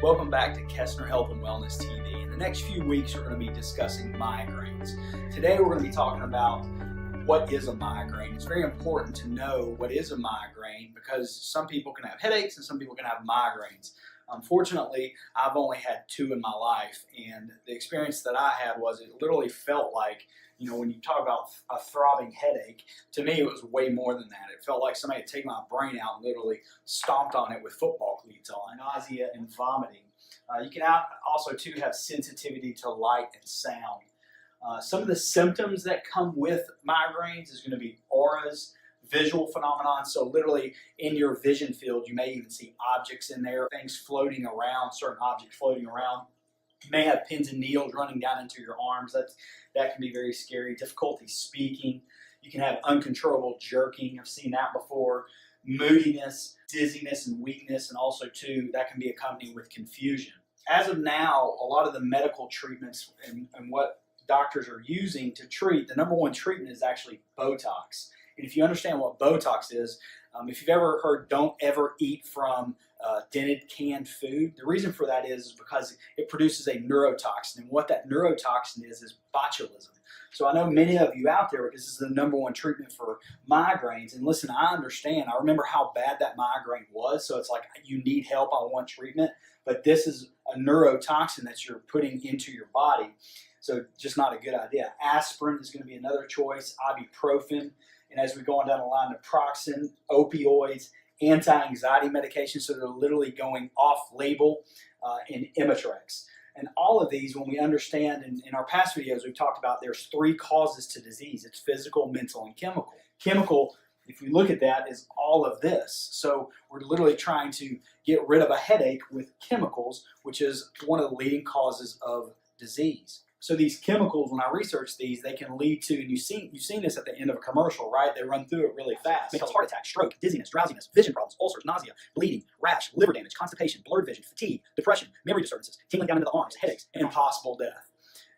Welcome back to Kessner Health and Wellness TV. In the next few weeks, we're going to be discussing migraines. Today, we're going to be talking about what is a migraine. It's very important to know what is a migraine because some people can have headaches and some people can have migraines. Unfortunately, I've only had two in my life, and the experience that I had was it literally felt like, when you talk about a throbbing headache, to me it was way more than that. It felt like somebody had taken my brain out and literally stomped on it with football cleats on. Nausea and vomiting. You can also too have sensitivity to light and sound. Some of the symptoms that come with migraines is going to be auras, visual phenomenon. So literally in your vision field, you may even see objects in there, things floating around, certain objects floating around. You may have pins and needles running down into your arms. That can be very scary. Difficulty speaking. You can have uncontrollable jerking. I've seen that before. Moodiness, dizziness, and weakness, and also too that can be accompanied with confusion. As of now, a lot of the medical treatments and what doctors are using to treat, the number one treatment is actually Botox. And if you understand what Botox is, if you've ever heard don't ever eat from dented canned food, the reason for that is because it produces a neurotoxin. And what that neurotoxin is botulism. So I know many of you out there, this is the number one treatment for migraines. And listen, I understand. I remember how bad that migraine was. So it's like you need help, I want treatment. But this is a neurotoxin that you're putting into your body. So just not a good idea. Aspirin is going to be another choice, ibuprofen. And as we go on down the line, naproxen, opioids, anti-anxiety medications, so they're literally going off-label, and Imitrex. And all of these, when we understand, in our past videos, we've talked about there's three causes to disease. It's physical, mental, and chemical. Chemical, if we look at that, is all of this. So we're literally trying to get rid of a headache with chemicals, which is one of the leading causes of disease. So these chemicals, when I research these, they can lead to, and you've seen this at the end of a commercial, right? They run through it really fast. It cause heart attack, stroke, dizziness, drowsiness, vision problems, ulcers, nausea, bleeding, rash, liver damage, constipation, blurred vision, fatigue, depression, memory disturbances, tingling down into the arms, headaches, and possible death.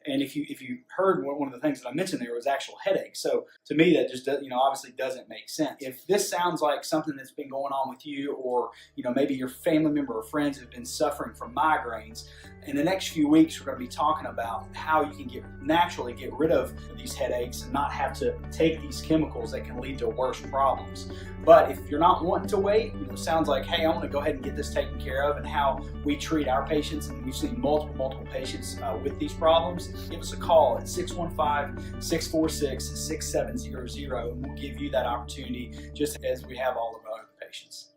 And if you heard one of the things that I mentioned there was actual headache. So to me, that just obviously doesn't make sense. If this sounds like something that's been going on with you, or maybe your family member or friends have been suffering from migraines, in the next few weeks we're going to be talking about how you can naturally get rid of these headaches and not have to take these chemicals that can lead to worse problems. But if you're not wanting to wait, it sounds like, hey, I want to go ahead and get this taken care of, and how we treat our patients, and we've seen multiple patients with these problems, give us a call at 615-646-6700, and we'll give you that opportunity just as we have all of our other patients.